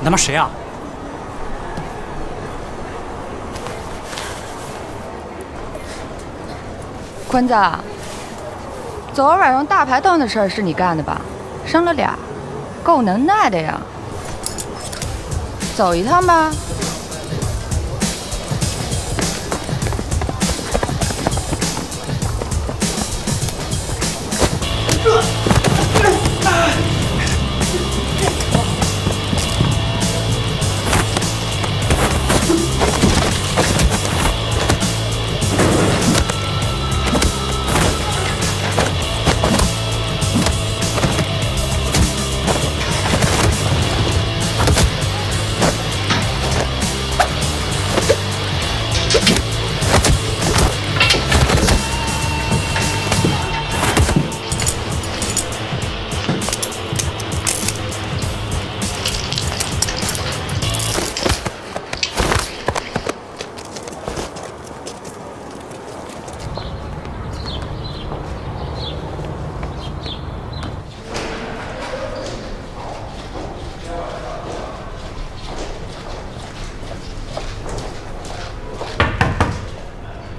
他妈谁啊？坤子，昨晚用大排档的事儿是你干的吧？生了俩，够能耐的呀。走一趟吧。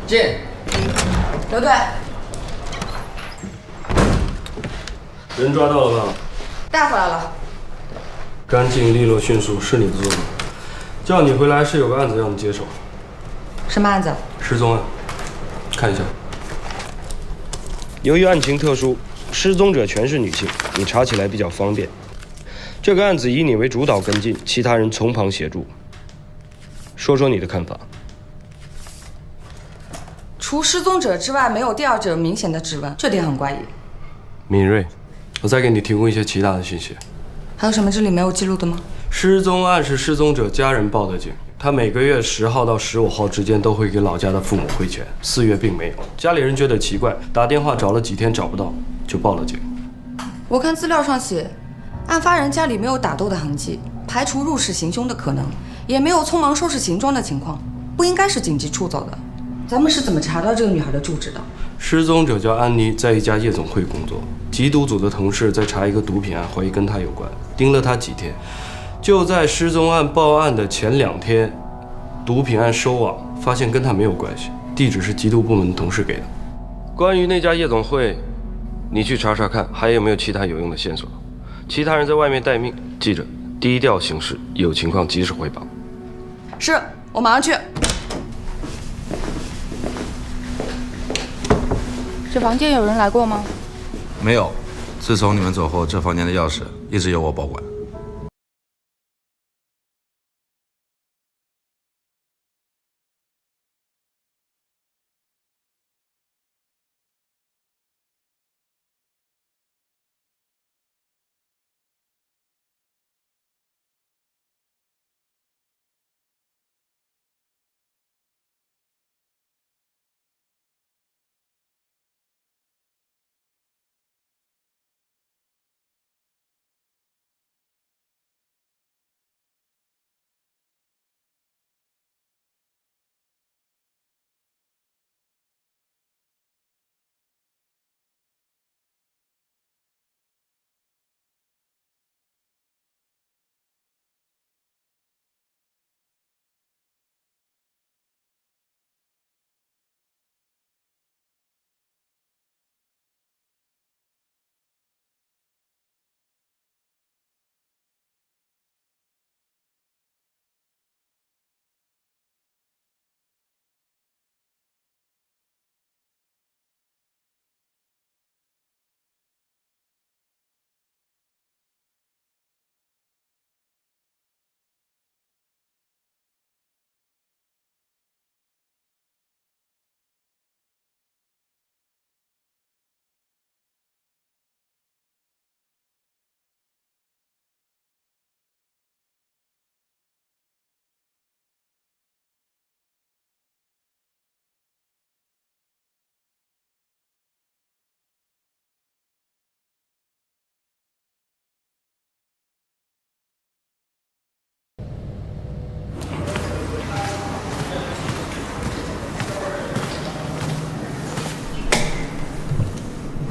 进，刘队，人抓到了吧？带回来了。干净利落迅速是你的作风。叫你回来是有个案子要你接手。什么案子？失踪案，看一下。由于案情特殊，失踪者全是女性，你查起来比较方便。这个案子以你为主导跟进，其他人从旁协助。说说你的看法。除失踪者之外，没有第二者明显的指纹，这点很怪异。敏锐，我再给你提供一些其他的信息。还有什么这里没有记录的吗？失踪案是失踪者家人报的警，他每个月10号到15号之间都会给老家的父母汇钱，4月并没有。家里人觉得奇怪，打电话找了几天找不到，就报了警。我看资料上写，案发人家里没有打斗的痕迹，排除入室行凶的可能，也没有匆忙收拾行装的情况，不应该是紧急出走的。咱们是怎么查到这个女孩的住址的？失踪者叫安妮，在一家夜总会工作。缉毒组的同事在查一个毒品案，怀疑跟她有关，盯了她几天。就在失踪案报案的前2天，毒品案收网，发现跟她没有关系，地址是缉毒部门的同事给的。关于那家夜总会，你去查查看，还有没有其他有用的线索。其他人在外面待命，记着低调行事，有情况及时汇报。是，我马上去。这房间有人来过吗？没有，自从你们走后，这房间的钥匙一直由我保管。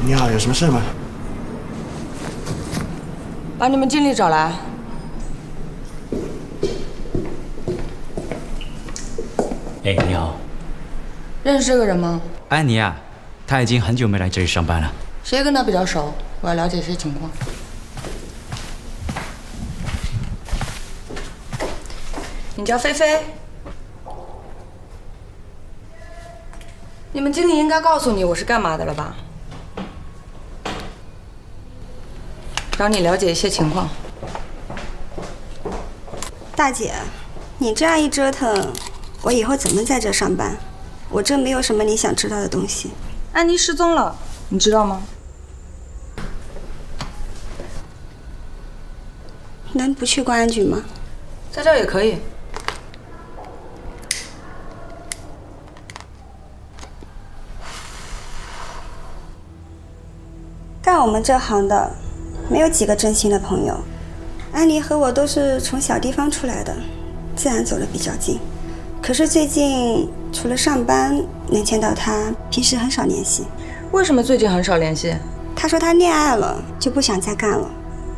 你好，有什么事吗？把你们经理找来。哎，你好，认识这个人吗？安妮啊，她已经很久没来这里上班了。谁跟他比较熟？我要了解一些情况。你叫菲菲？你们经理应该告诉你我是干嘛的了吧？找你了解一些情况。大姐，你这样一折腾，我以后怎么在这上班？我这没有什么你想知道的东西。安妮失踪了，你知道吗？能不去公安局吗？在这儿也可以。干我们这行的，没有几个真心的朋友。安妮和我都是从小地方出来的，自然走得比较近。可是最近除了上班能见到她，平时很少联系。为什么最近很少联系？她说她恋爱了，就不想再干了。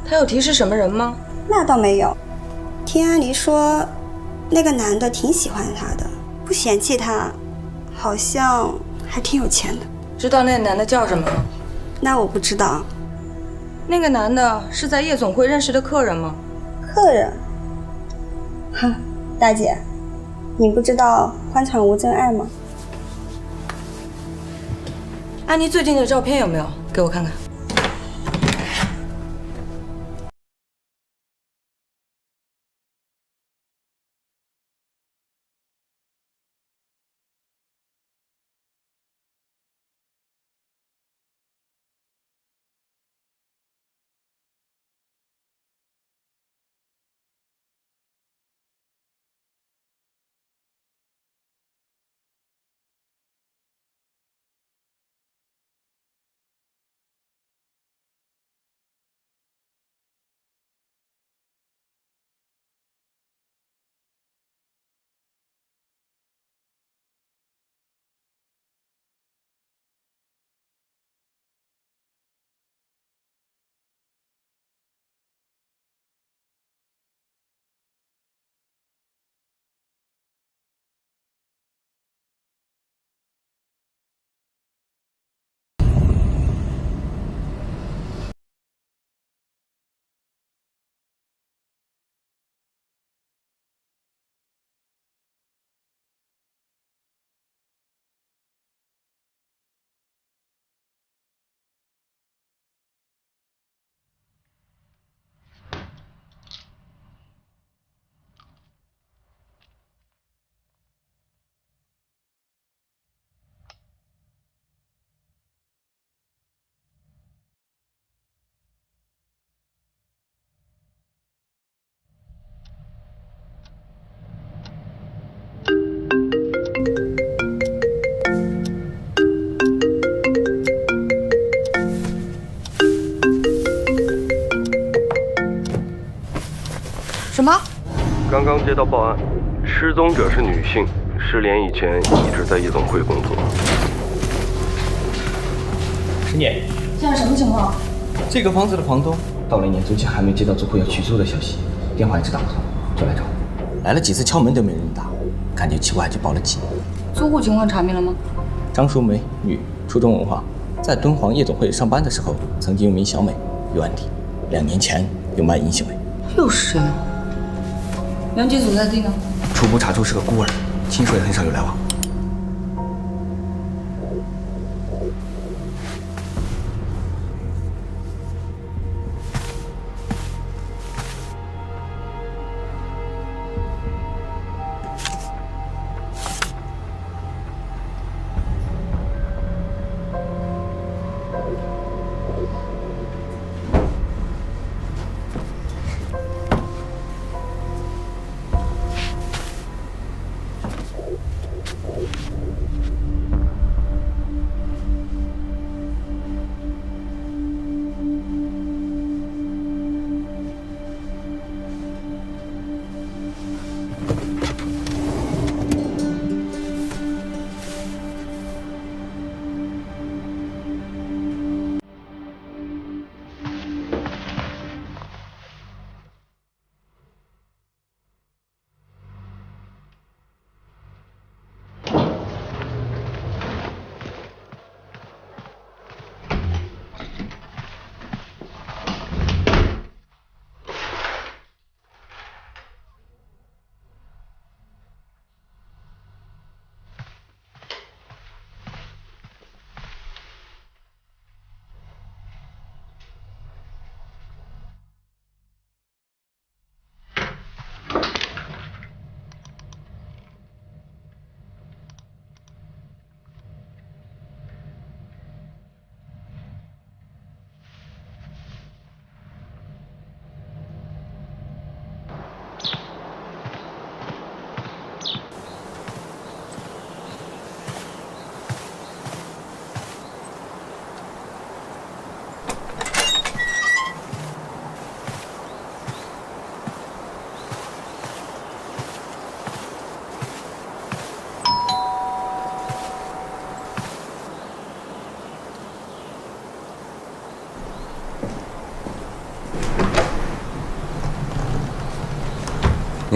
她有提示什么人吗？那倒没有。听安妮说，那个男的挺喜欢她的，不嫌弃她，好像还挺有钱的。知道那个男的叫什么吗？那我不知道。那个男的是在夜总会认识的客人吗？客人？哼，大姐，你不知道欢场无真爱吗？安妮最近的照片有没有？给我看看。什么？刚刚接到报案，失踪者是女性，失联以前一直在夜总会工作。陈姐，现在什么情况？这个房子的房东到了1年租期还没接到租户要取租的消息，电话一直打不通，就来找我。来了几次敲门都没人打，感觉奇怪就报了警。租户情况查明了吗？张淑梅，女，初中文化，在敦煌夜总会上班的时候，曾经有名小美有案底，2年前有卖淫行为。又是谁啊？原籍所在地呢？初步查出是个孤儿，亲属也很少有来往。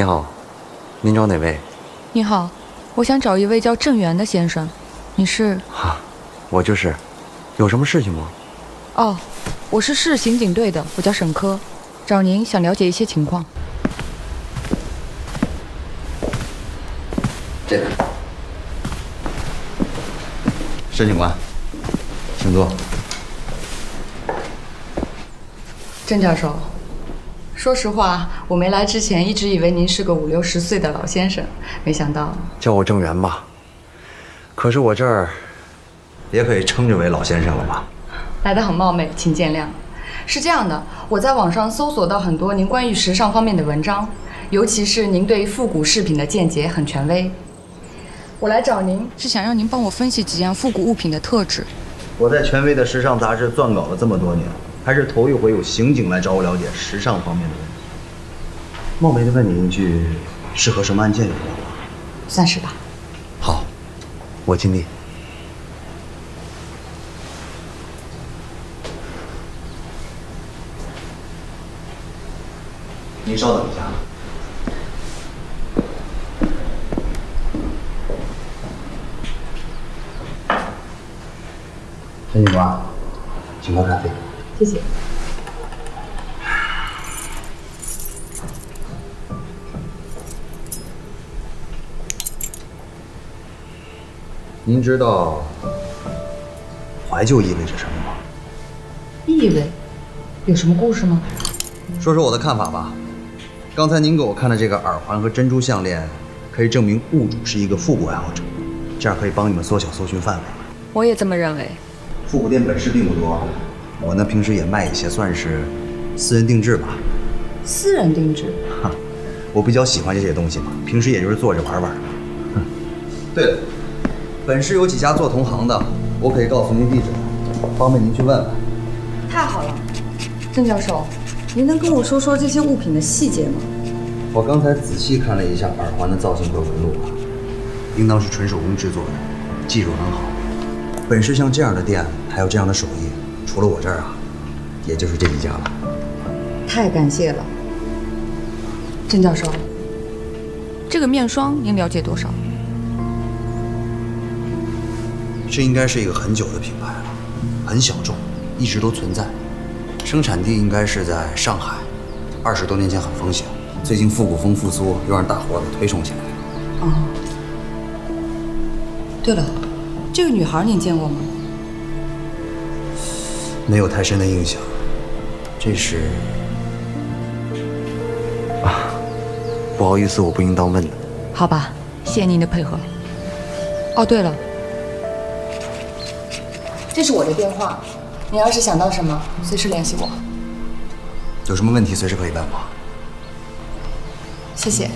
你好，您找哪位？你好，我想找一位叫郑源的先生。你是？我就是。有什么事情吗？哦，我是市刑警队的，我叫沈科，找您想了解一些情况。这边。沈警官，请坐。郑教授，说实话，我没来之前一直以为您是个50、60岁的老先生，没想到。叫我郑源吧。可是我这儿也可以称之为老先生了吧？来得很冒昧，请见谅。是这样的，我在网上搜索到很多您关于时尚方面的文章，尤其是您对复古饰品的见解很权威。我来找您是想让您帮我分析几样复古物品的特质。我在权威的时尚杂志撰稿了这么多年，还是头一回有刑警来找我了解时尚方面的问题。冒昧的问你一句，是和什么案件有关吗？算是吧。好，我尽力。您稍等一下。陈警官，请喝咖啡。谢谢。您知道怀旧意味着什么吗？意味？有什么故事吗？说说我的看法吧。刚才您给我看的这个耳环和珍珠项链，可以证明物主是一个复古爱好者，这样可以帮你们缩小搜寻范围。我也这么认为。复古店本事并不多，我呢平时也卖一些，算是私人定制吧。私人定制？我比较喜欢这些东西嘛，平时也就是做着玩玩。对了，本市有几家做同行的，我可以告诉您地址，方便您去问问。太好了，郑教授，您能跟我说说这些物品的细节吗？我刚才仔细看了一下耳环的造型和纹路啊，应当是纯手工制作的，技术很好。本市像这样的店，还有这样的手艺，除了我这儿啊，也就是这几家了。太感谢了，郑教授。这个面霜您了解多少？这应该是一个很久的品牌了，很小众，一直都存在。生产地应该是在上海，20多年前很风行，最近复古风复苏，又让大伙给推崇起来了。哦，对了，这个女孩您见过吗？没有太深的印象。这是不好意思，我不应当问的。好吧，谢谢您的配合。哦，对了，这是我的电话，你要是想到什么，随时联系我。有什么问题随时可以问我。谢谢。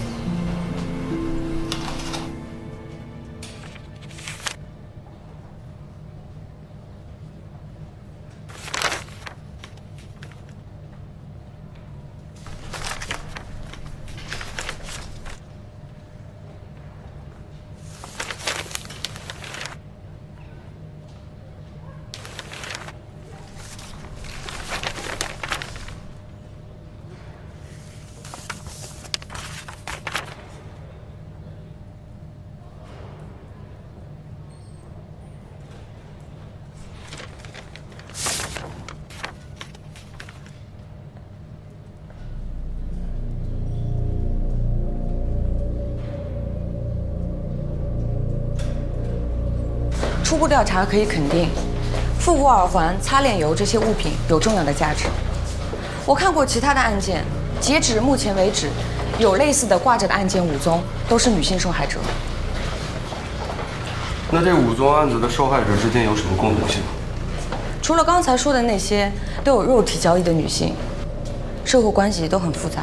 初步调查可以肯定，复古耳环、擦脸油这些物品有重要的价值。我看过其他的案件，截止目前为止，有类似的挂着的案件5宗，都是女性受害者。那这5宗案子的受害者之间有什么共同性？除了刚才说的那些都有肉体交易的女性，社会关系都很复杂，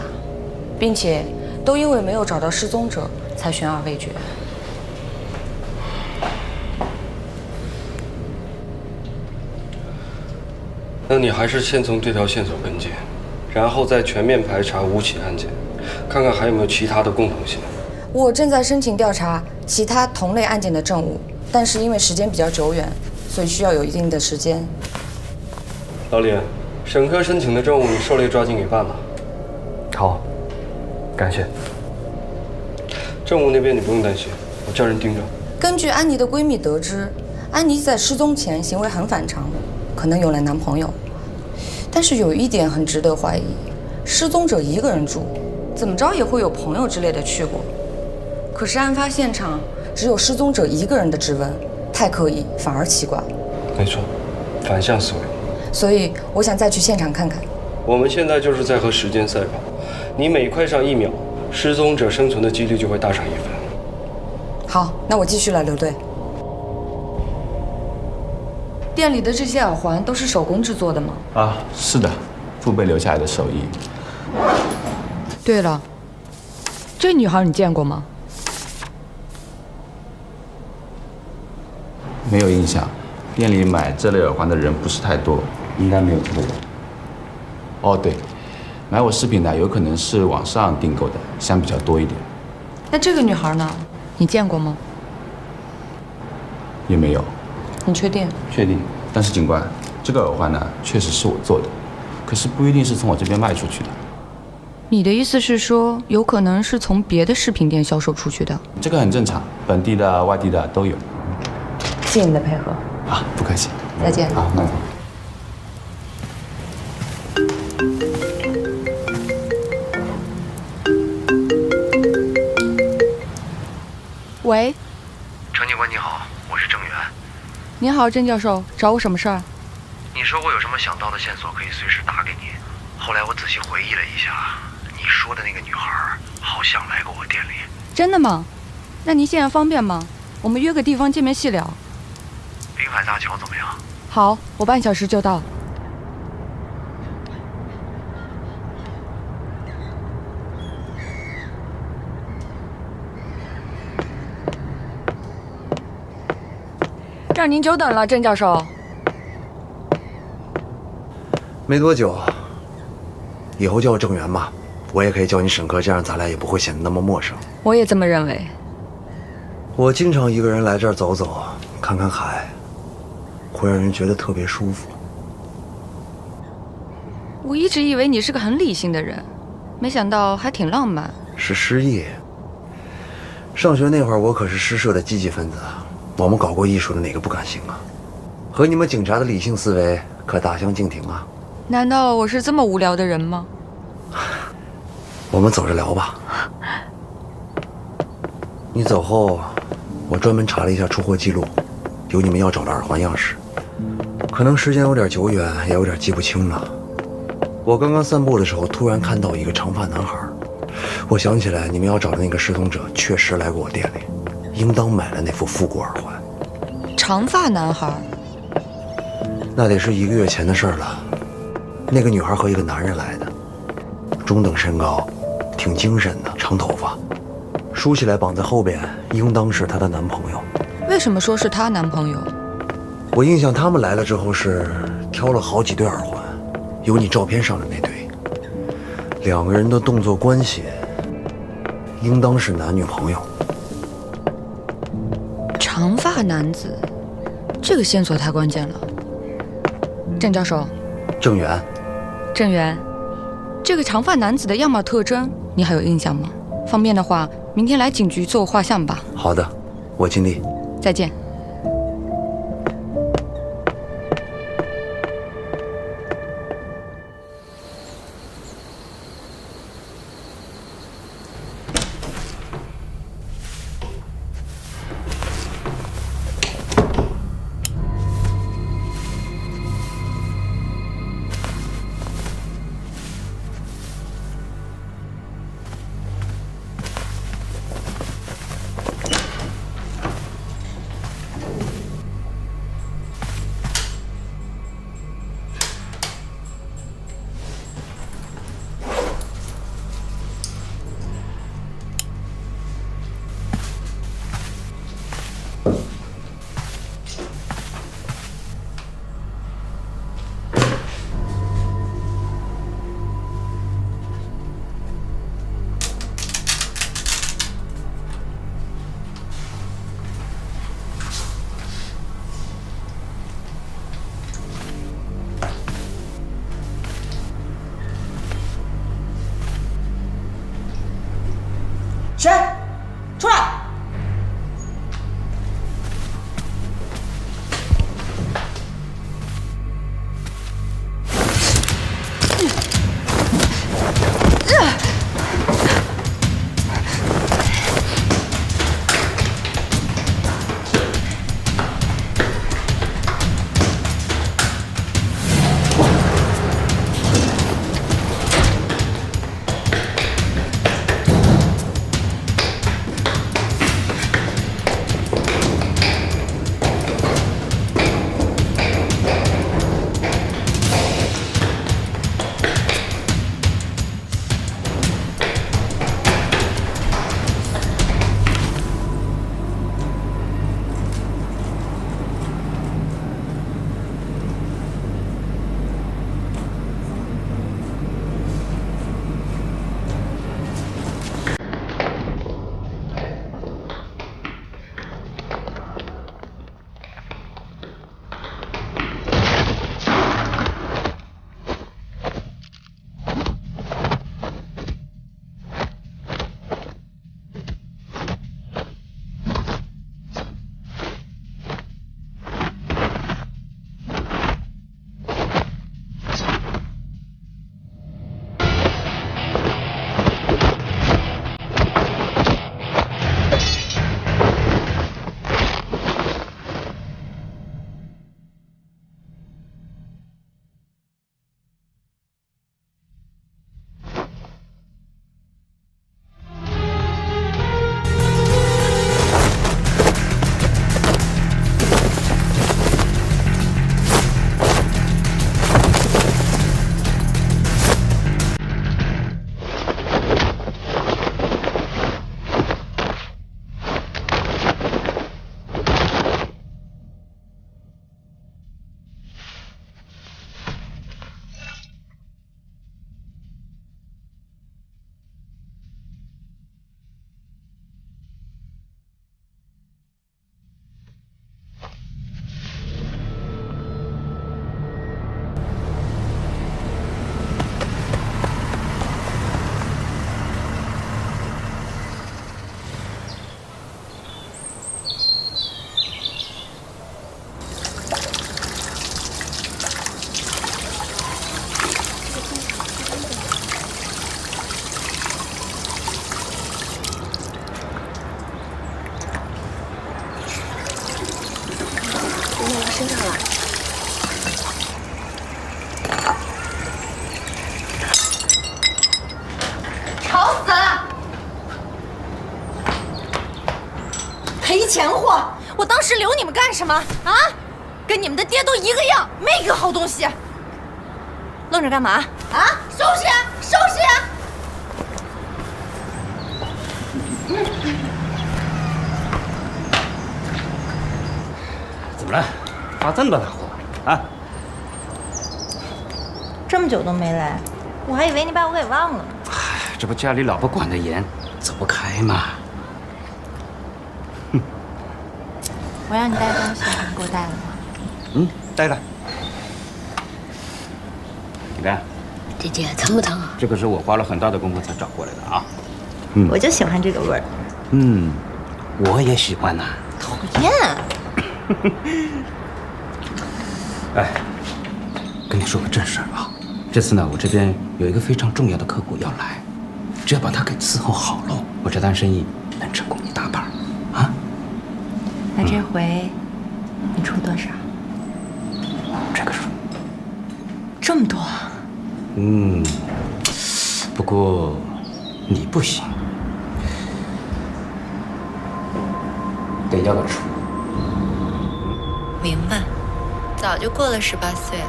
并且都因为没有找到失踪者才悬而未决。那你还是先从这条线索跟进，然后再全面排查5起案件，看看还有没有其他的共同性。我正在申请调查其他同类案件的证物，但是因为时间比较久远，所以需要有一定的时间。老李，沈科申请的证物你受累抓紧给办了。好，感谢。政务那边你不用担心，我叫人盯着。根据安妮的闺蜜得知，安妮在失踪前行为很反常，可能有了男朋友。但是有一点很值得怀疑，失踪者一个人住，怎么着也会有朋友之类的去过。可是案发现场只有失踪者一个人的指纹，太刻意反而奇怪。没错，反向思维。所以我想再去现场看看。我们现在就是在和时间赛跑，你每快上1秒，失踪者生存的几率就会大上1分。好，那我继续了，刘队。店里的这些耳环都是手工制作的吗？啊，是的，父辈留下来的手艺。对了，这女孩你见过吗？没有印象，店里买这类耳环的人不是太多，应该没有这个人。哦，对，买我饰品的有可能是网上订购的，相比较多一点。那这个女孩呢？你见过吗？也没有。你确定？确定。但是警官，这个耳环呢，确实是我做的，可是不一定是从我这边卖出去的。你的意思是说，有可能是从别的饰品店销售出去的？这个很正常，本地的、外地的都有。谢谢你的配合。啊，不客气。再见。好，慢走。喂，程警官你好，我是郑源。你好，郑教授，找我什么事儿？你说过有什么想到的线索可以随时打给你。后来我仔细回忆了一下，你说的那个女孩好像来过我店里。真的吗？那您现在方便吗？我们约个地方见面细聊。滨海大桥怎么样？好，我半小时就到。让您久等了，郑教授。没多久，以后叫我郑源吧，我也可以叫你沈科，这样咱俩也不会显得那么陌生。我也这么认为。我经常一个人来这儿走走，看看海，会让人觉得特别舒服。我一直以为你是个很理性的人，没想到还挺浪漫。是失忆。上学那会儿，我可是诗社的积极分子啊。我们搞过艺术的哪个不敢行啊？和你们警察的理性思维可大相径庭啊！难道我是这么无聊的人吗？我们走着聊吧。你走后，我专门查了一下出货记录，有你们要找的耳环样式，可能时间有点久远，也有点记不清了。我刚刚散步的时候，突然看到一个长发男孩，我想起来你们要找的那个失踪者确实来过我店里。应当买了那副复古耳环。长发男孩，那得是1个月前的事了。那个女孩和一个男人来的，中等身高，挺精神的，长头发，梳起来绑在后边，应当是她的男朋友。为什么说是她男朋友？我印象他们来了之后是挑了好几对耳环，有你照片上的那对。2个人的动作关系，应当是男女朋友。长发男子，这个线索太关键了。郑教授，郑源，郑源，这个长发男子的样貌特征你还有印象吗？方便的话，明天来警局做画像吧。好的，我尽力。再见。我当时留你们干什么啊？跟你们的爹都一个样，没个好东西。愣着干嘛啊？收拾呀，收拾呀！怎么了？发这么大的火啊？这么久都没来，我还以为你把我给忘了呢。唉，这不家里老婆管得严，走不开嘛。我让你带东西，你给我带了吗？嗯，带了。你看，姐姐疼不疼啊？这个是我花了很大的功夫才找过来的啊。我就喜欢这个味儿。我也喜欢呐。讨厌。哎，跟你说个正事儿啊，这次呢，我这边有一个非常重要的客户要来，只要把他给伺候好了，我这单生意能成功一大半啊。那这回你出多少？这个数这么多啊？不过你不行，得要个出。明白，早就过了18岁了。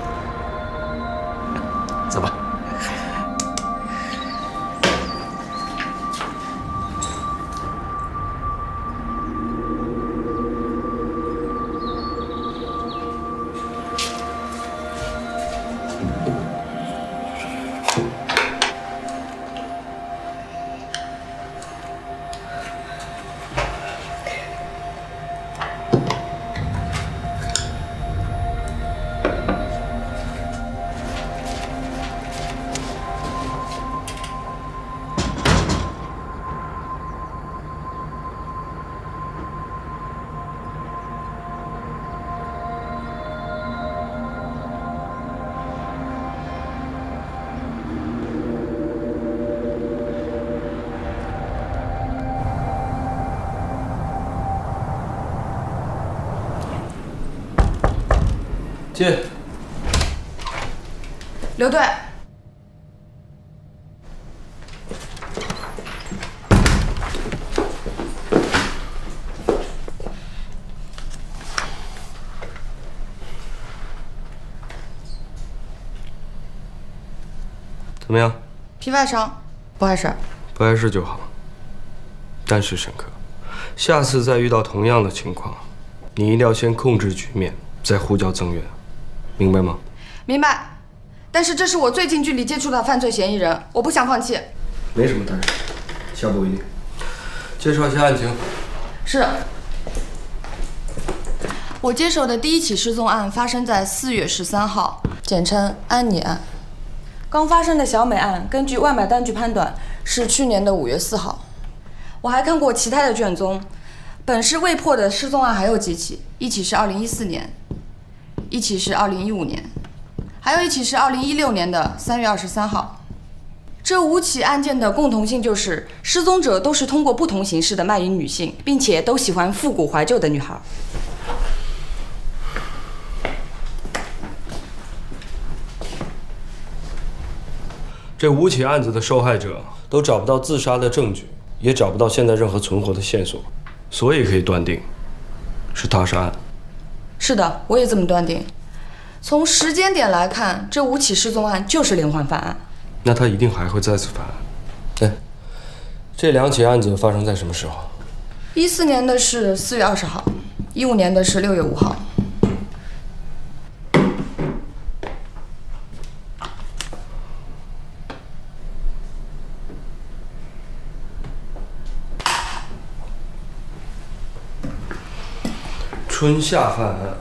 走吧。进。刘队，怎么样？皮外伤，不碍事。不碍事就好。但是沈科，下次再遇到同样的情况，你一定要先控制局面，再呼叫增援，明白吗？明白。但是这是我最近距离接触的犯罪嫌疑人，我不想放弃。没什么大事，下步一定。介绍一下案情。是。我接手的第一起失踪案发生在4月13号，简称安妮案。刚发生的小美案，根据外买单据判断是去年的5月4号。我还看过其他的卷宗，本市未破的失踪案还有几起，一起是2014年，一起是2015年，还有一起是2016年的3月23号。这5起案件的共同性就是失踪者都是通过不同形式的卖淫女性，并且都喜欢复古怀旧的女孩。这5起案子的受害者都找不到自杀的证据，也找不到现在任何存活的线索，所以可以断定是他杀案。是的，我也这么断定。从时间点来看，这5起失踪案就是连环犯案。那他一定还会再次犯案。哎，这2起案子发生在什么时候？14年的是4月20号，15年的是6月5号。春夏犯案。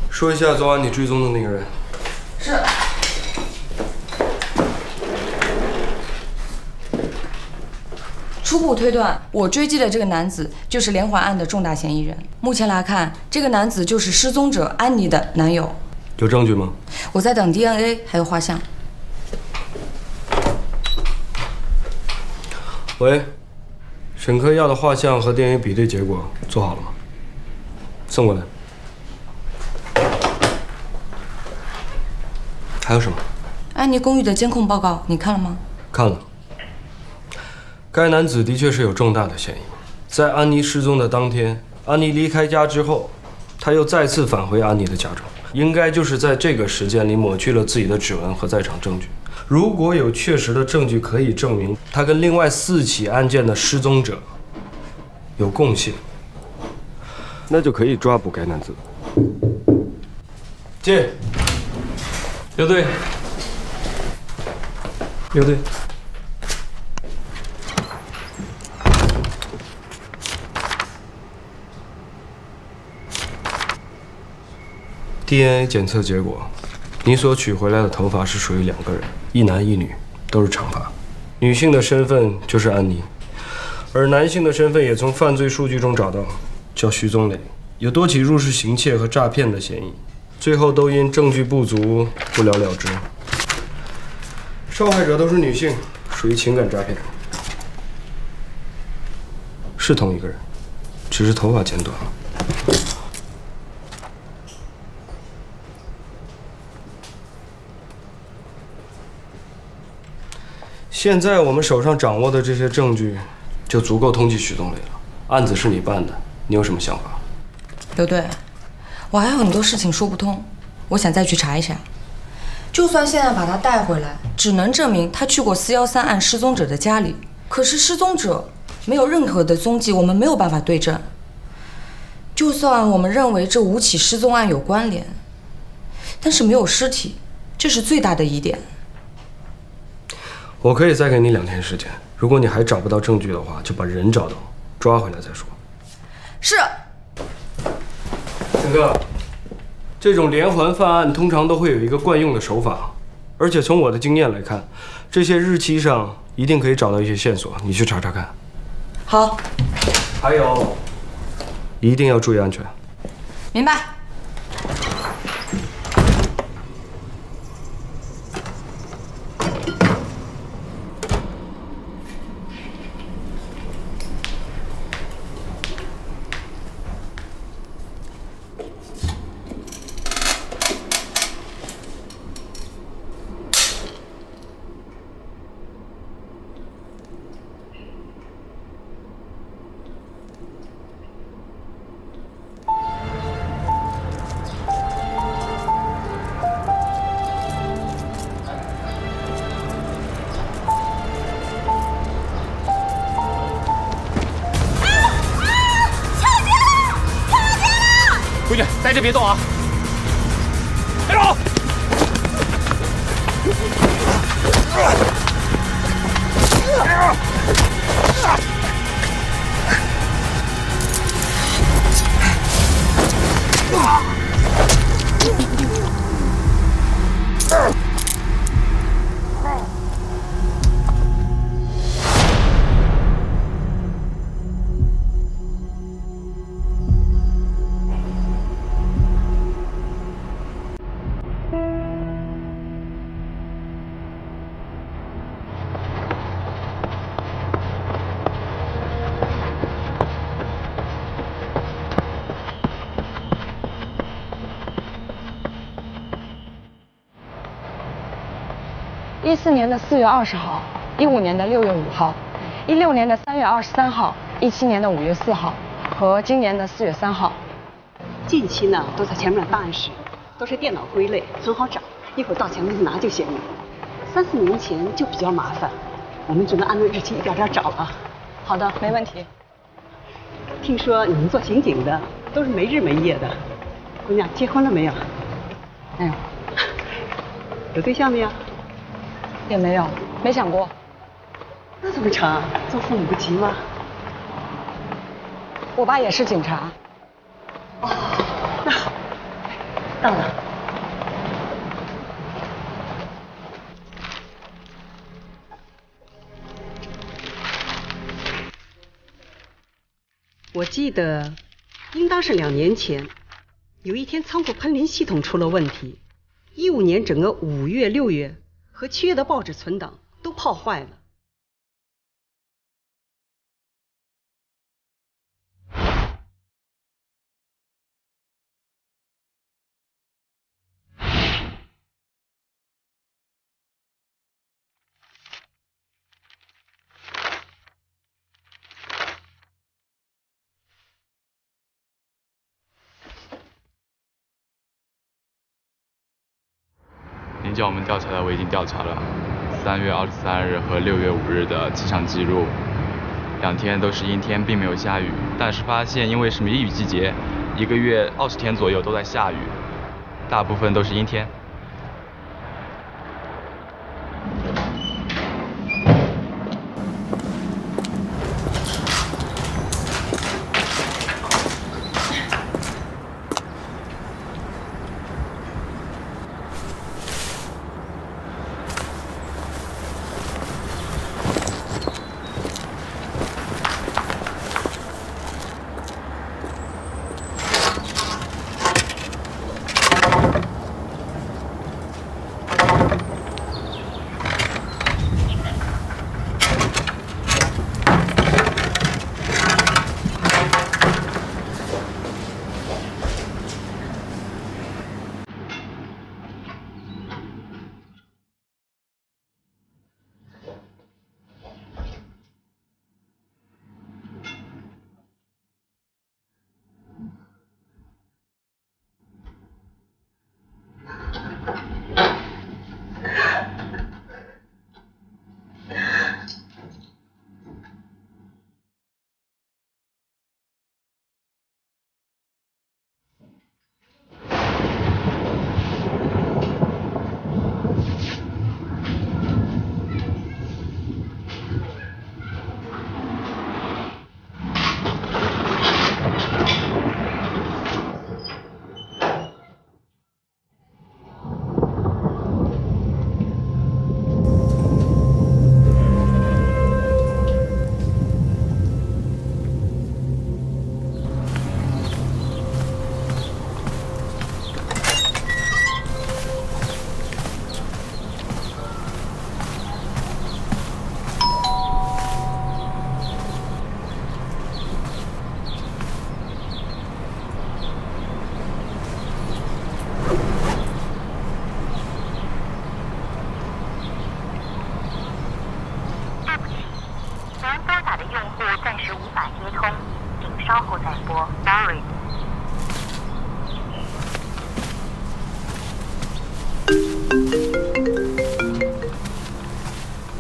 说一下昨晚你追踪的那个人。是。初步推断，我追击的这个男子就是连环案的重大嫌疑人。目前来看，这个男子就是失踪者安妮的男友。有证据吗？我在等 DNA 还有画像。喂。沈科要的画像和DNA 比对结果做好了吗？送过来。还有什么？安妮公寓的监控报告你看了吗？看了。该男子的确是有重大的嫌疑，在安妮失踪的当天，安妮离开家之后，他又再次返回安妮的家中，应该就是在这个时间里抹去了自己的指纹和在场证据。如果有确实的证据可以证明他跟另外4起案件的失踪者有共性，那就可以抓捕该男子。进，刘队，刘队。DNA 检测结果，你所取回来的头发是属于2个人，一男一女，都是长发。女性的身份就是安妮，而男性的身份也从犯罪数据中找到，叫徐宗磊，有多起入室行窃和诈骗的嫌疑，最后都因证据不足不了了之。受害者都是女性，属于情感诈骗，是同一个人，只是头发剪短了。现在我们手上掌握的这些证据，就足够通缉徐宗磊了。案子是你办的，你有什么想法？刘队，我还有很多事情说不通，我想再去查一下。就算现在把他带回来，只能证明他去过413案失踪者的家里，可是失踪者没有任何的踪迹，我们没有办法对证。就算我们认为这5起失踪案有关联，但是没有尸体，这是最大的疑点。我可以再给你2天时间，如果你还找不到证据的话，就把人找到，抓回来再说。是。陈哥，这种连环犯案通常都会有一个惯用的手法，而且从我的经验来看，这些日期上一定可以找到一些线索，你去查查看。好。还有，一定要注意安全。明白。闺女，待着别动啊！别动！14年的4月20号，15年的6月5号，16年的3月23号，17年的5月4号和今年的4月3号。近期呢都在前面的档案室，都是电脑归类，很好找，一会儿到前面去拿就行了。3、4年前就比较麻烦，我们只能按照日期一点点找了。好的，没问题。听说你们做刑警的都是没日没夜的，姑娘结婚了没有？没有。有对象没有？也没有，没想过。那怎么成？做父母不急吗？我爸也是警察。哦，那好，到了。我记得，应当是2年前，有一天仓库喷淋系统出了问题，15年整个5月、6月和7月的报纸存档都泡坏了。经叫我们调查的我已经调查了，3月23日和6月5日的气象记录，2天都是阴天，并没有下雨。但是发现因为是梅雨季节，1个月20天左右都在下雨，大部分都是阴天。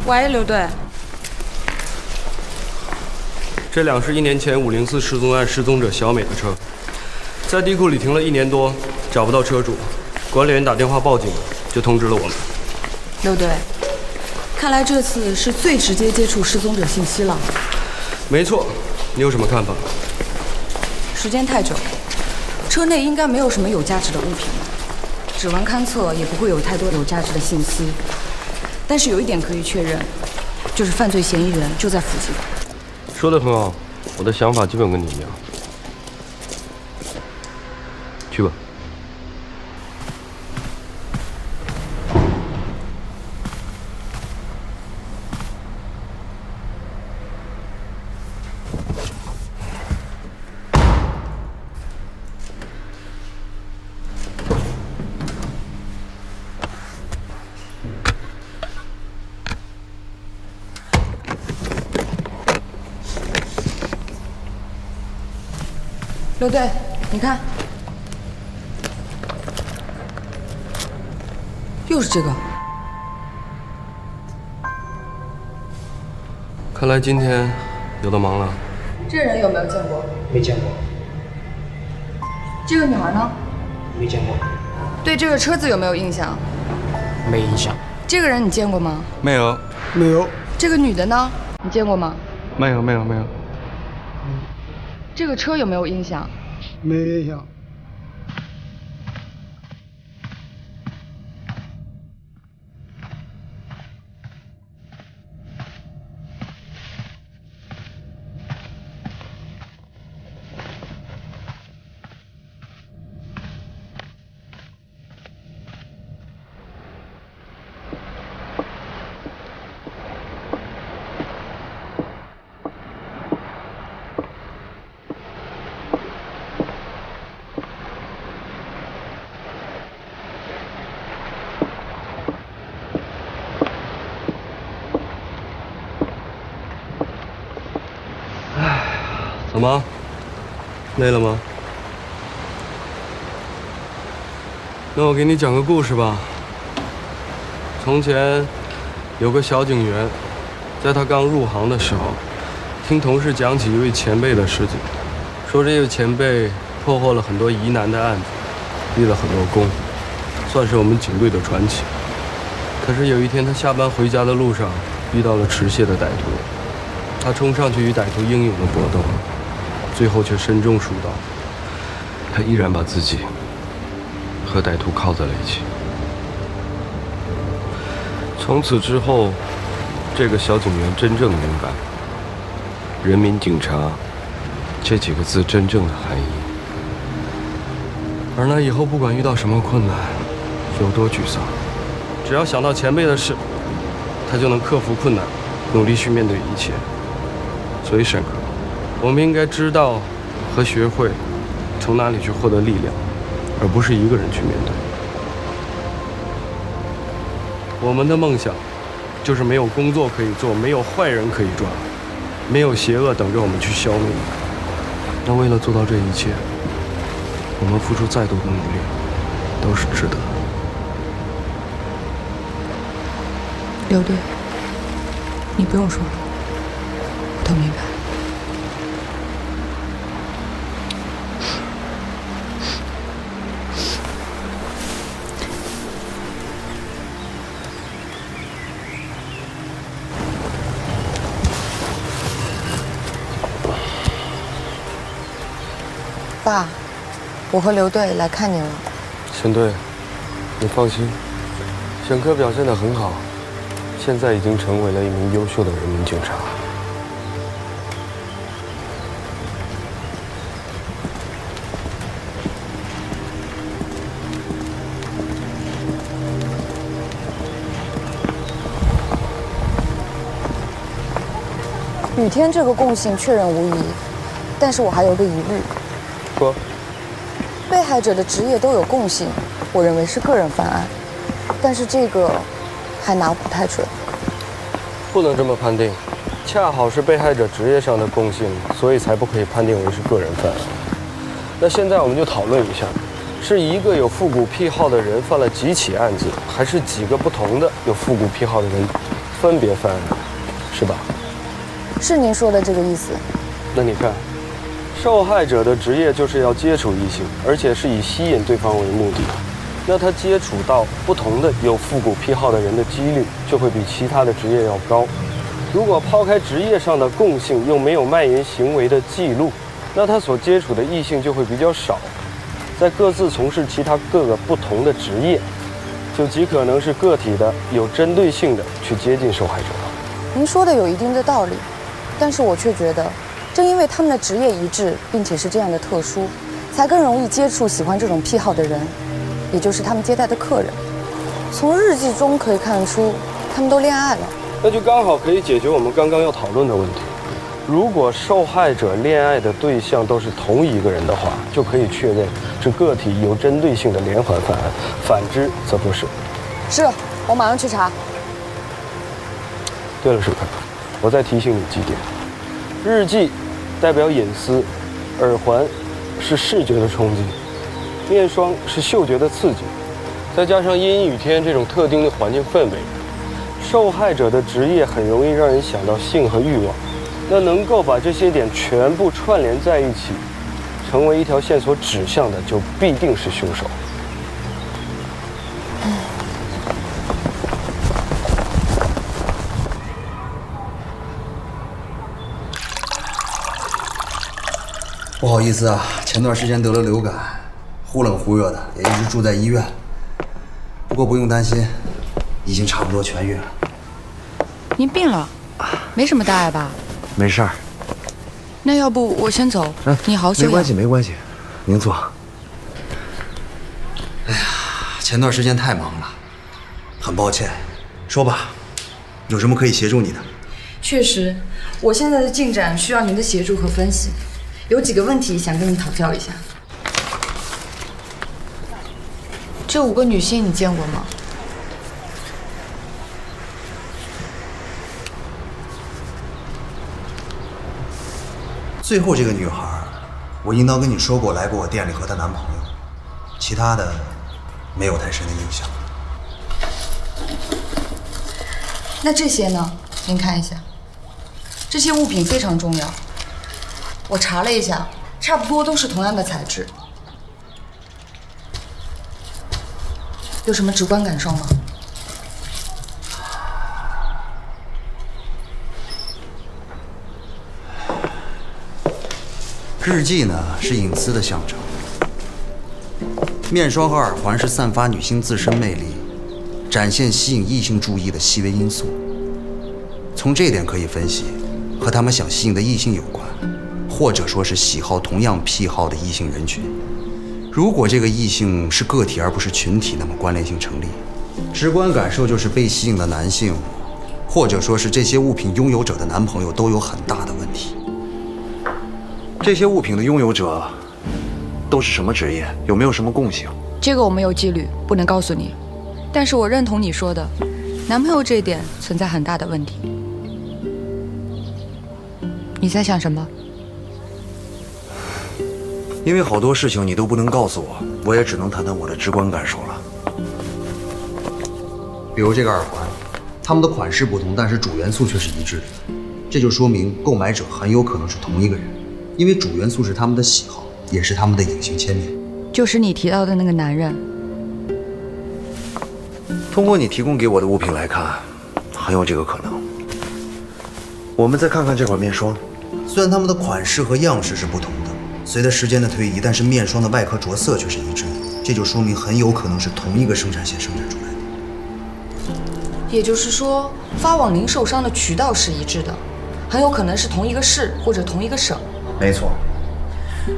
喂，刘队。这辆是1年前504失踪案失踪者小美的车，在地库里停了1年多，找不到车主，管理员打电话报警，就通知了我们。刘队，看来这次是最直接接触失踪者信息了。没错，你有什么看法？时间太久，车内应该没有什么有价值的物品了，指纹勘测也不会有太多有价值的信息。但是有一点可以确认，就是犯罪嫌疑人就在附近。说得很好，我的想法基本跟你一样。去吧。刘队，你看，又是这个。看来今天有的忙了。这人有没有见过？没见过。这个女孩呢？没见过。对这个车子有没有印象？没印象。这个人你见过吗？没有。没有。这个女的呢？你见过吗？没有，没有，没有。这个车有没有印象？没印象。怎么？累了吗？那我给你讲个故事吧。从前有个小警员，在他刚入行的时候，听同事讲起一位前辈的事情，说这位前辈破获了很多疑难的案子，立了很多功，算是我们警队的传奇。可是有一天，他下班回家的路上遇到了持械的歹徒，他冲上去与歹徒英勇的搏斗，最后却身中数刀。他依然把自己和歹徒铐在了一起。从此之后，这个小警员真正明白“人民警察”这几个字真正的含义。而那以后不管遇到什么困难，有多沮丧，只要想到前辈的事，他就能克服困难，努力去面对一切。所以沈哥，我们应该知道和学会从哪里去获得力量，而不是一个人去面对。我们的梦想就是没有工作可以做，没有坏人可以抓，没有邪恶等着我们去消灭。那为了做到这一切，我们付出再多的努力都是值得的。刘队，你不用说了，我都明白。爸，我和刘队来看您了。沈队，你放心，沈科表现得很好，现在已经成为了一名优秀的人民警察。雨天这个共性确认无疑，但是我还有个疑虑。说，被害者的职业都有共性，我认为是个人犯案，但是这个还拿不太准。不能这么判定，恰好是被害者职业上的共性，所以才不可以判定为是个人犯案。那现在我们就讨论一下，是一个有复古癖好的人犯了几起案子，还是几个不同的有复古癖好的人分别犯案，是吧？是您说的这个意思。那你看，受害者的职业就是要接触异性，而且是以吸引对方为目的。那他接触到不同的有复古癖好的人的几率就会比其他的职业要高。如果抛开职业上的共性，又没有卖淫行为的记录，那他所接触的异性就会比较少。在各自从事其他各个不同的职业，就极可能是个体的、有针对性的去接近受害者。您说的有一定的道理，但是我却觉得，正因为他们的职业一致，并且是这样的特殊，才更容易接触喜欢这种癖好的人，也就是他们接待的客人。从日记中可以看出，他们都恋爱了。那就刚好可以解决我们刚刚要讨论的问题。如果受害者恋爱的对象都是同一个人的话，就可以确认是个体有针对性的连环犯案，反之则不是。是，我马上去查。对了，沈科，我再提醒你几点：日记代表隐私，耳环是视觉的冲击，面霜是嗅觉的刺激，再加上阴雨天这种特定的环境氛围，受害者的职业很容易让人想到性和欲望。那能够把这些点全部串联在一起，成为一条线索指向的，就必定是凶手。不好意思啊，前段时间得了流感，忽冷忽热的，也一直住在医院。不过不用担心，已经差不多痊愈了。您病了，没什么大碍吧？没事儿。那要不我先走，你好好休养。没关系，没关系，您坐。哎呀，前段时间太忙了，很抱歉。说吧，有什么可以协助你的？确实，我现在的进展需要您的协助和分析，有几个问题想跟你讨教一下。这5个女性你见过吗？最后这个女孩，我应当跟你说过来过我店里和她男朋友，其他的没有太深的印象。那这些呢？您看一下，这些物品非常重要。我查了一下，差不多都是同样的材质。有什么直观感受吗？日记呢是隐私的象征，面霜和耳环是散发女性自身魅力、展现吸引异性注意的细微因素。从这点可以分析，和他们想吸引的异性有关，或者说是喜好同样癖好的异性人群。如果这个异性是个体而不是群体，那么关联性成立。直观感受就是被吸引的男性，或者说是这些物品拥有者的男朋友都有很大的问题。这些物品的拥有者都是什么职业？有没有什么共性？这个我没有纪律，不能告诉你。但是我认同你说的，男朋友这一点存在很大的问题。你在想什么？因为好多事情你都不能告诉我，我也只能谈谈我的直观感受了。比如这个耳环，它们的款式不同，但是主元素却是一致的，这就说明购买者很有可能是同一个人，因为主元素是他们的喜好，也是他们的隐形签名。就是你提到的那个男人。通过你提供给我的物品来看，很有这个可能。我们再看看这款面霜，虽然它们的款式和样式是不同的，随着时间的推移，但是面霜的外壳着色却是一致的，这就说明很有可能是同一个生产线生产出来的。也就是说，发往您受伤的渠道是一致的，很有可能是同一个市或者同一个省。没错。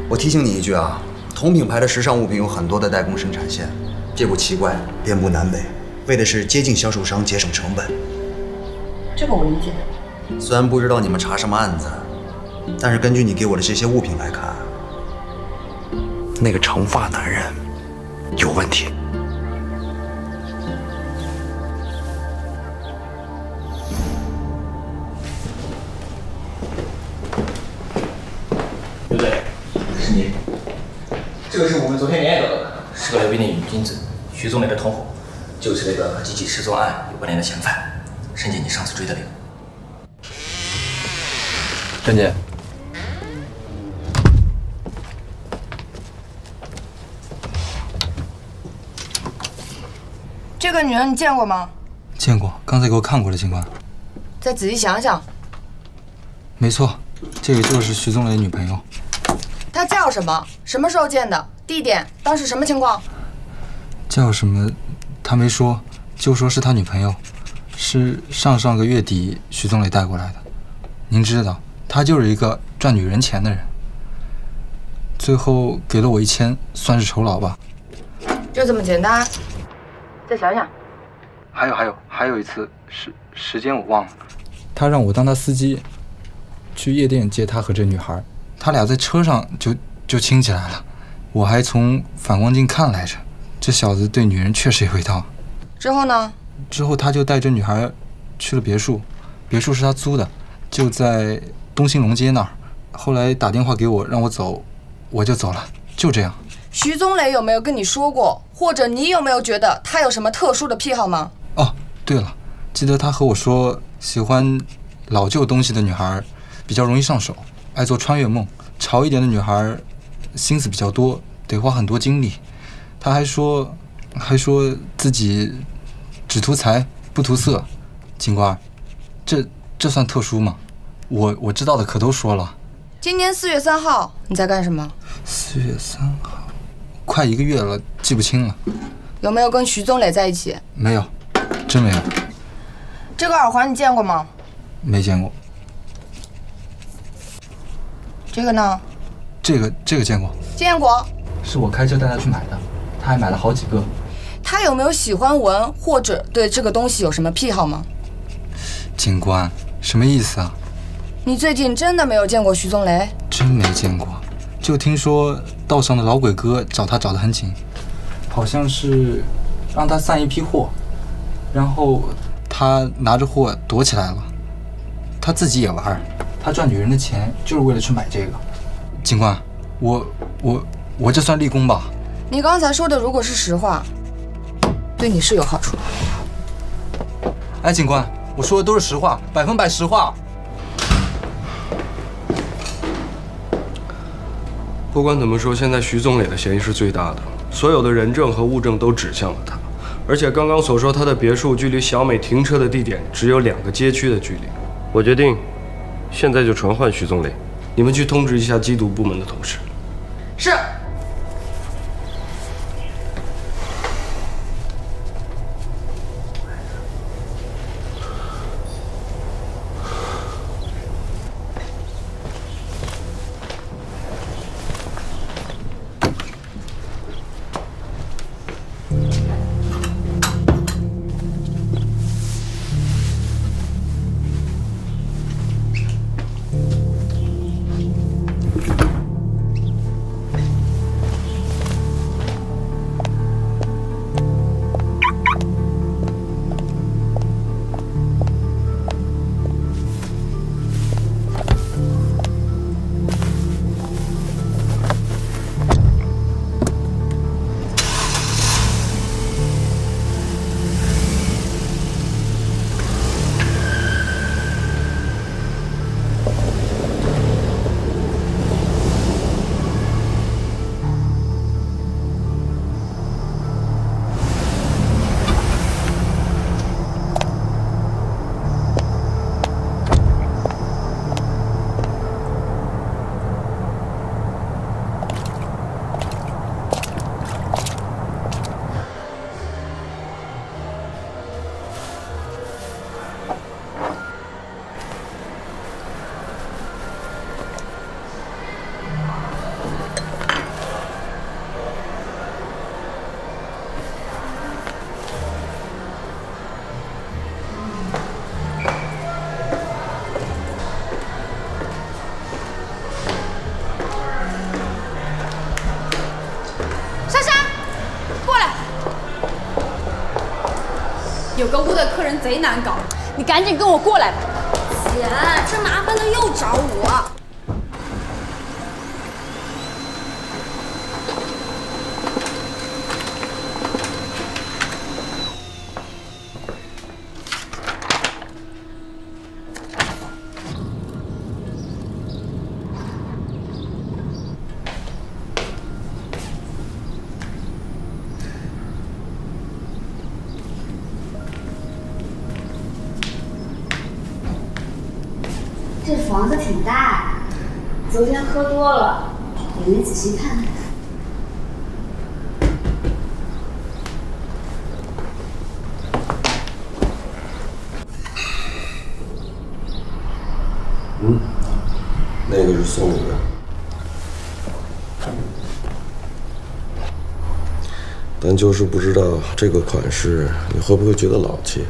我提醒你一句啊，同品牌的时尚物品有很多的代工生产线，这不奇怪，遍布南北，为的是接近销售商，节省成本。这个我理解。虽然不知道你们查什么案子，但是根据你给我的这些物品来看，那个长发男人有问题。对不对？是你。这个是我们昨天联系到的，是个刘斌的隐君子，徐宗磊的同伙，就是那个和几起失踪案有关联的嫌犯，申请你上次追的那个。郑姐，这个女人你见过吗？见过，刚才给我看过了，警官。再仔细想想。没错，这个就是徐宗磊的女朋友。她叫什么？什么时候见的？地点？当时什么情况？叫什么？他没说，就说是他女朋友，是上个月底徐宗磊带过来的。您知道，他就是一个赚女人钱的人。最后给了我1000，算是酬劳吧。就这么简单？再想想。还有一次，时间我忘了。他让我当他司机，去夜店接他和这女孩，他俩在车上就亲起来了。我还从反光镜看来着，这小子对女人确实有一套。之后呢？之后他就带着女孩去了别墅，别墅是他租的，就在东兴隆街那儿。后来打电话给我让我走，我就走了，就这样。徐宗磊有没有跟你说过，或者你有没有觉得他有什么特殊的癖好吗？哦，对了，记得他和我说，喜欢老旧东西的女孩比较容易上手，爱做穿越梦。潮一点的女孩心思比较多，得花很多精力。他还说自己只图财不图色。警官，这算特殊吗？我知道的可都说了。今年4月3号你在干什么？4月3号，快1个月了，记不清了。有没有跟徐宗磊在一起？没有，真没有。这个耳环你见过吗？没见过。这个呢？这个见过。见过。是我开车带他去买的，他还买了好几个。他有没有喜欢闻或者对这个东西有什么癖好吗？警官，什么意思啊？你最近真的没有见过徐宗磊？真没见过，就听说道上的老鬼哥找他找得很紧，好像是让他散一批货，然后他拿着货躲起来了。他自己也玩，他赚女人的钱就是为了去买这个。警官，我这算立功吧？你刚才说的如果是实话，对你是有好处。哎，警官，我说的都是实话，100%实话。不管怎么说，现在徐宗磊的嫌疑是最大的，所有的人证和物证都指向了他。而且刚刚所说他的别墅距离小美停车的地点只有2个街区的距离。我决定，现在就传唤徐宗磊，你们去通知一下缉毒部门的同事。是。有个屋的客人贼难搞，你赶紧跟我过来吧。姐，这麻烦的又找我。这房子挺大呀，昨天喝多了，也没仔细看。那个是送你的，但就是不知道这个款式你会不会觉得老气？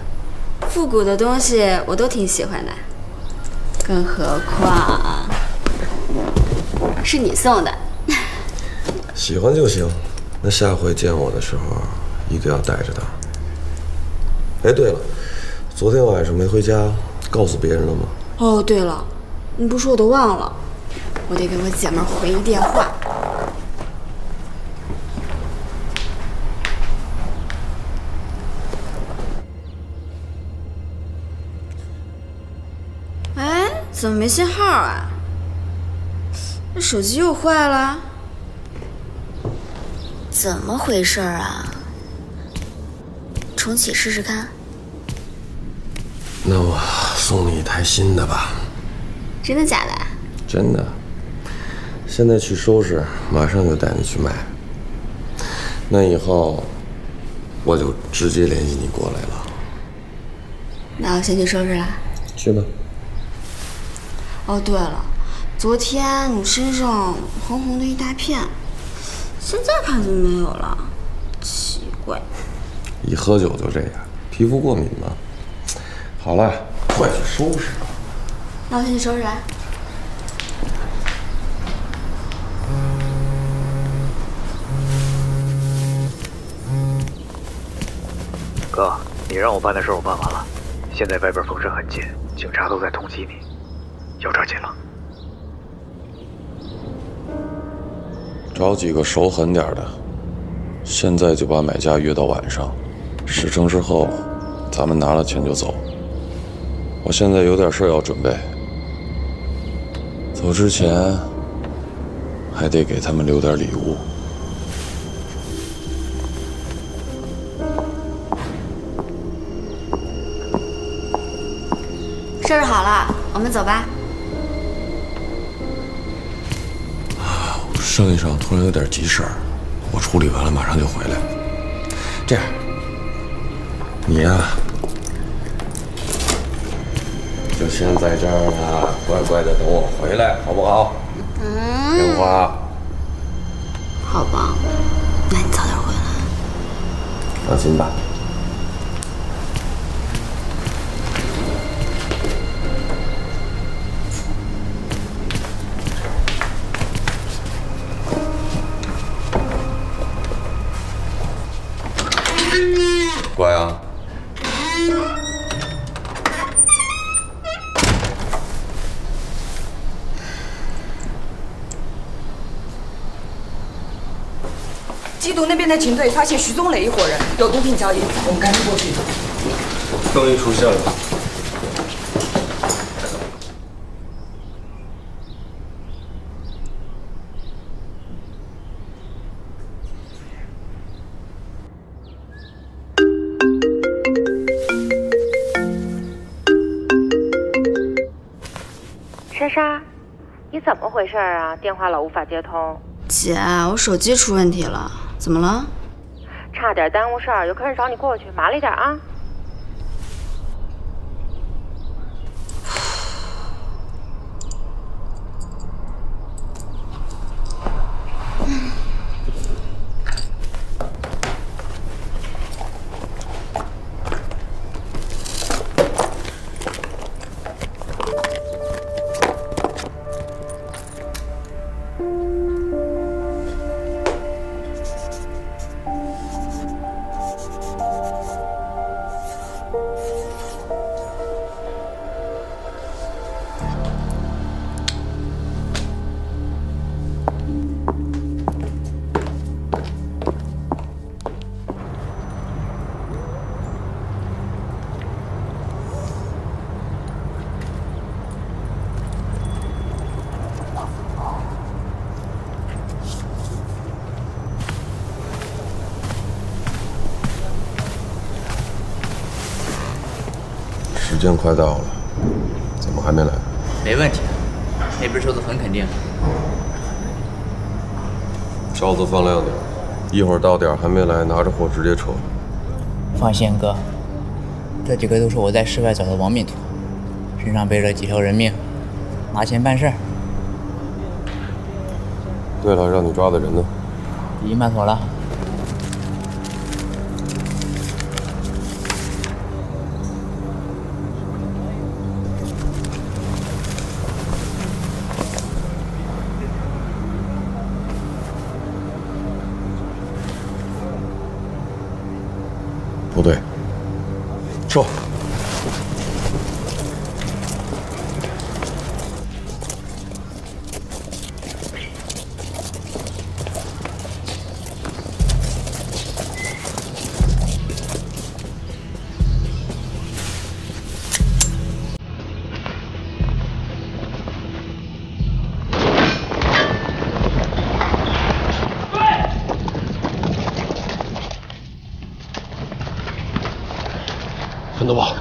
复古的东西我都挺喜欢的。更何况是你送的。喜欢就行，那下回见我的时候一定要带着它。哎，对了，昨天晚上没回家，告诉别人了吗？哦，对了，你不说我都忘了，我得给我姐们儿回一电话。怎么没信号啊？这手机又坏了？怎么回事啊？重启试试看。那我送你一台新的吧。真的假的？真的。现在去收拾，马上就带你去买。那以后我就直接联系你过来了。那我先去收拾了。去吧。哦，对了，昨天你身上红红的一大片，现在看怎么没有了？奇怪。一喝酒就这样，皮肤过敏吗？好了，快去收拾吧。那我先去收拾啊。哥，你让我办的事我办完了，现在外边风声很紧，警察都在通缉你，要抓紧了。找几个手狠点的，现在就把买家约到晚上，事成之后，咱们拿了钱就走。我现在有点事要准备，走之前还得给他们留点礼物。收拾好了，我们走吧。生意上突然有点急事儿，我处理完了马上就回来。这样，你呀，就先在这儿呢，乖乖的等我回来，好不好？听话。好吧，那你早点回来。放心吧。乖啊！缉毒那边的警队发现徐宗磊一伙人有毒品交易，我们赶紧过去。终于出现了。莎莎，你怎么回事啊？电话老无法接通。姐，我手机出问题了，怎么了？差点耽误事儿，有客人找你过去，麻利点啊。时间快到了，怎么还没来？没问题，那边车子很肯定。罩子放亮点，一会儿到点还没来，拿着货直接撤。放心，哥，这几个都是我在市外找的亡命徒，身上背着几条人命，拿钱办事儿。对了，让你抓的人呢？已经办妥了。不对，撤！分得吧。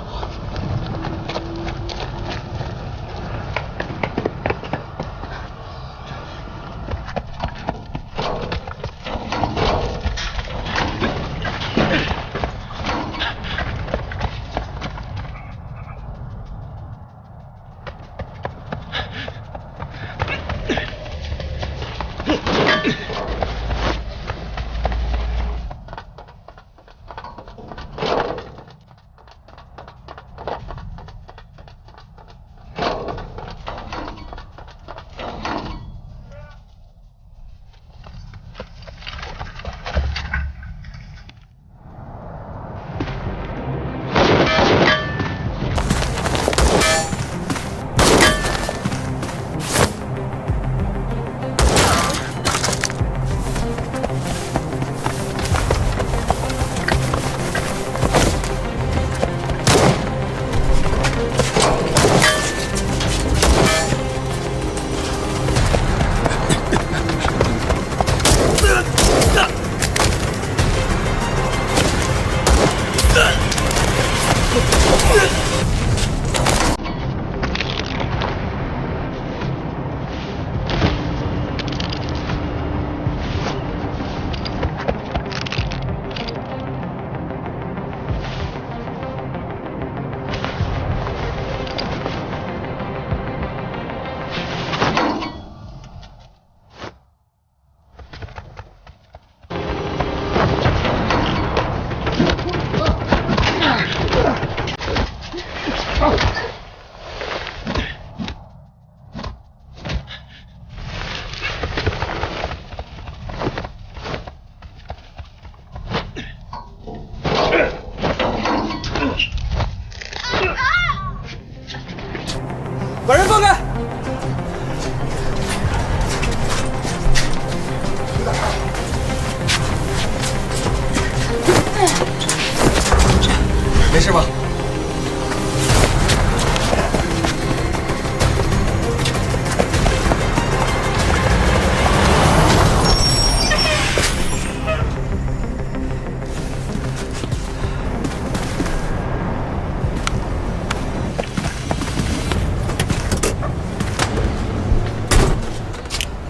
把人放开！没事吧？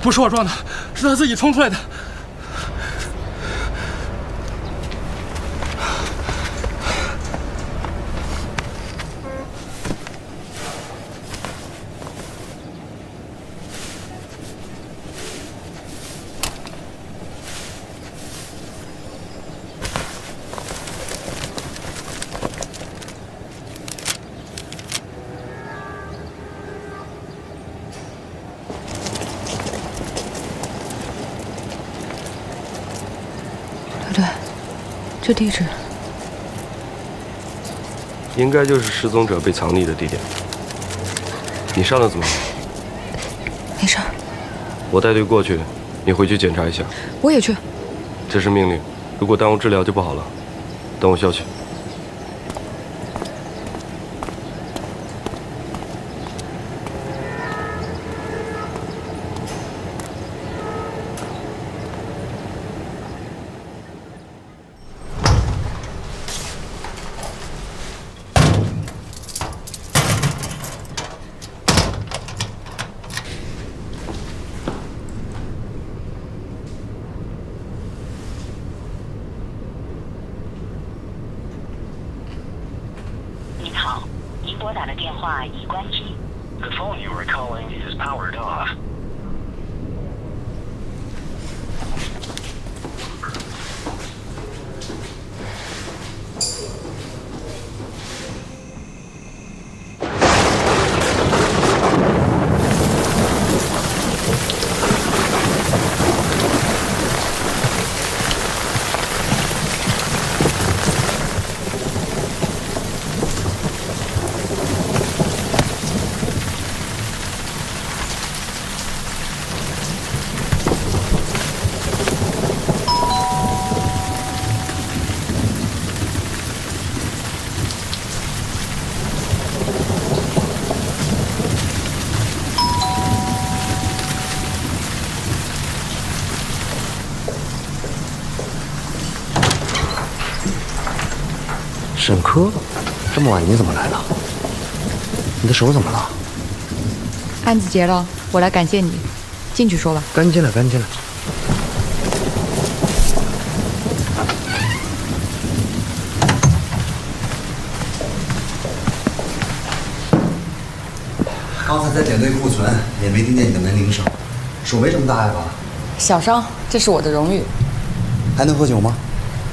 不是我撞的，是他自己冲出来的。对，这地址应该就是失踪者被藏匿的地点。你伤得怎么样？没事儿。我带队过去，你回去检查一下。我也去。这是命令，如果耽误治疗就不好了。等我消息。您好，您拨打的电话已关机。The phone you are calling is powered off. 沈科，这么晚你怎么来了？你的手怎么了？案子结了，我来感谢你。进去说吧。干净了，干净了。刚才在点对库存，也没听见你的门铃声，手没什么大碍吧？小伤，这是我的荣誉。还能喝酒吗？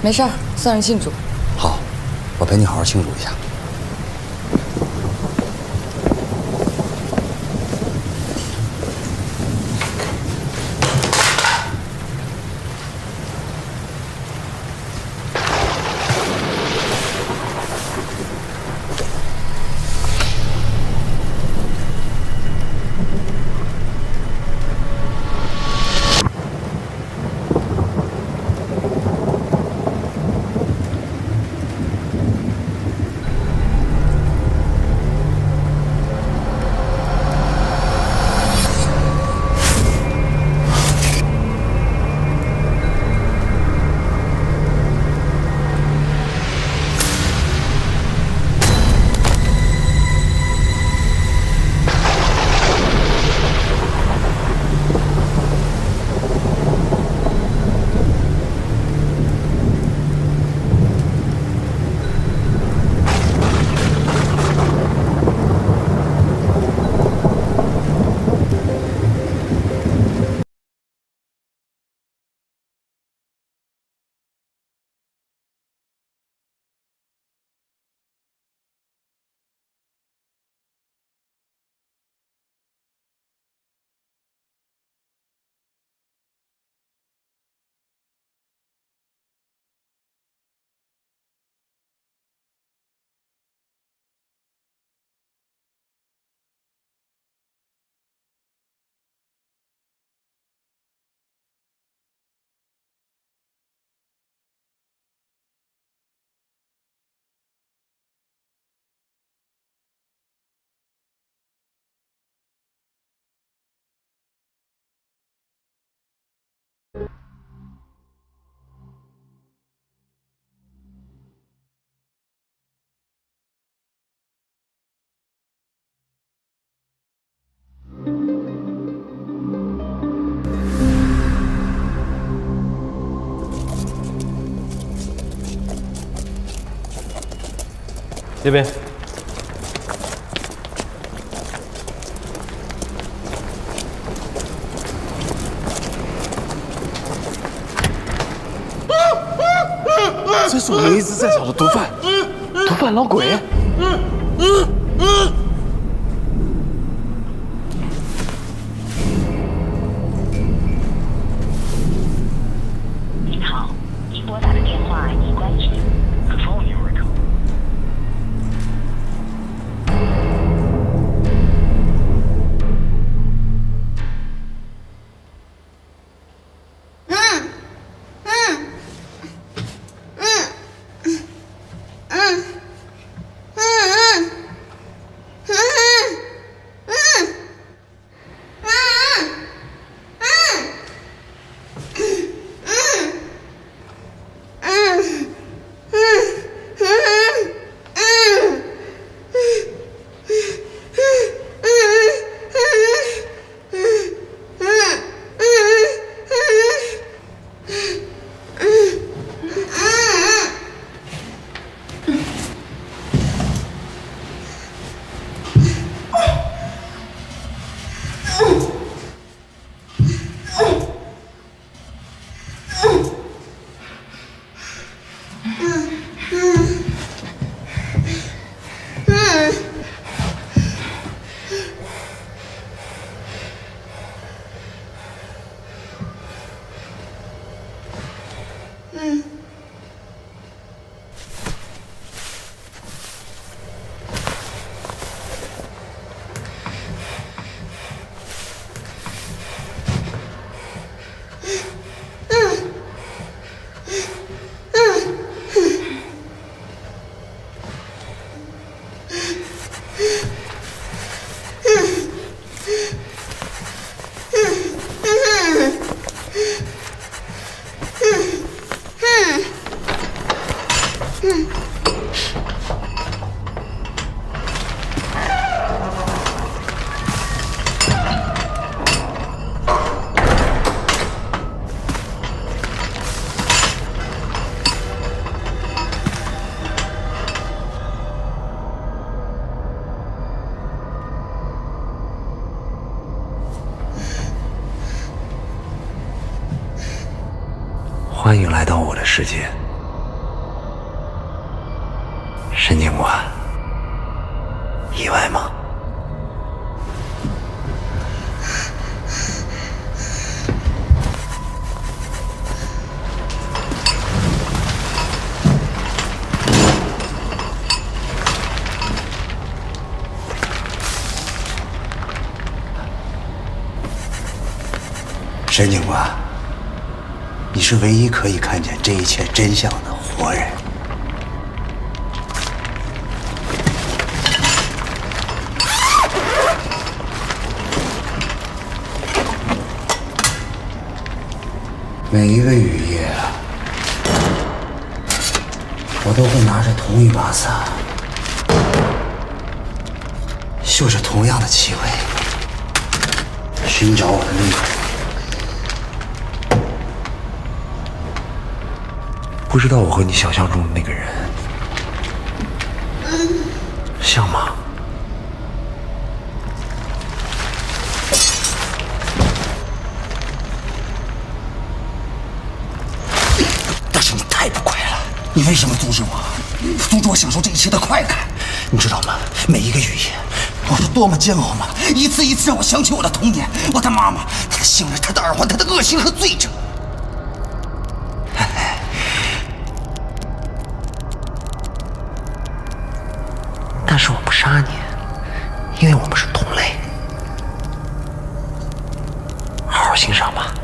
没事儿，算是庆祝。好，我陪你好好庆祝一下。那边。这是我们一直在找的毒贩，毒贩老鬼。您好，您拨打的电话已关机。The phone you are calling. 欢迎来到我的世界，申警官。意外吗？申警官，你是唯一可以看见这一切真相的活人。每一个雨夜啊，我都会拿着同一把伞，嗅着同样的气味，寻找我的那个人。不知道我和你想象中的那个人像吗？但是你太不乖了，你为什么阻止我？阻止我享受这一切的快感？你知道吗？每一个雨夜，我是多么煎熬吗？一次一次让我想起我的童年，我的妈妈，她的性日，她的耳环，她的恶行和罪证。但是我不杀你，因为我们是同类。好好欣赏吧。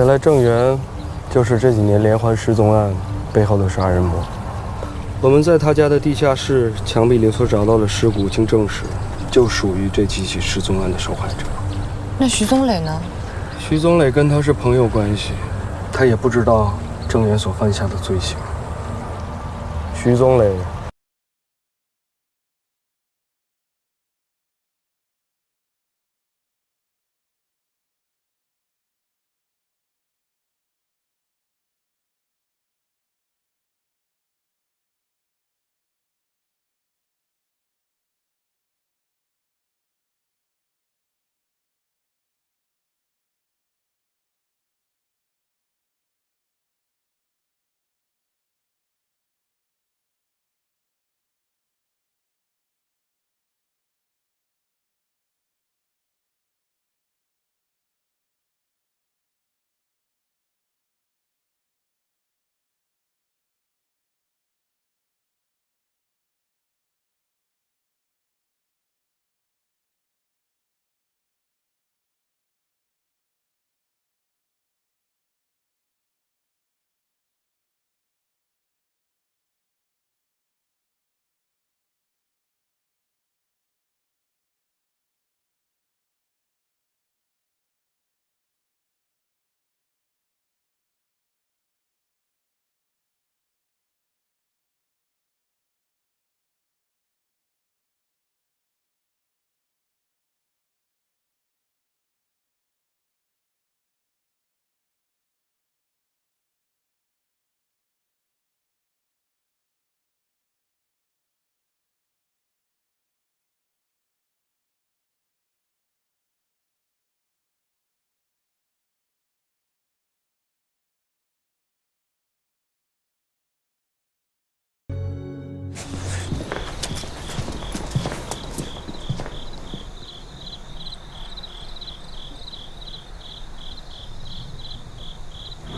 原来郑源就是这几年连环失踪案背后的杀人魔。我们在他家的地下室墙壁里所找到的尸骨，经证实，就属于这几起失踪案的受害者。那徐宗磊呢？徐宗磊跟他是朋友关系，他也不知道郑源所犯下的罪行。徐宗磊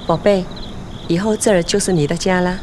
宝贝，以后这儿就是你的家了。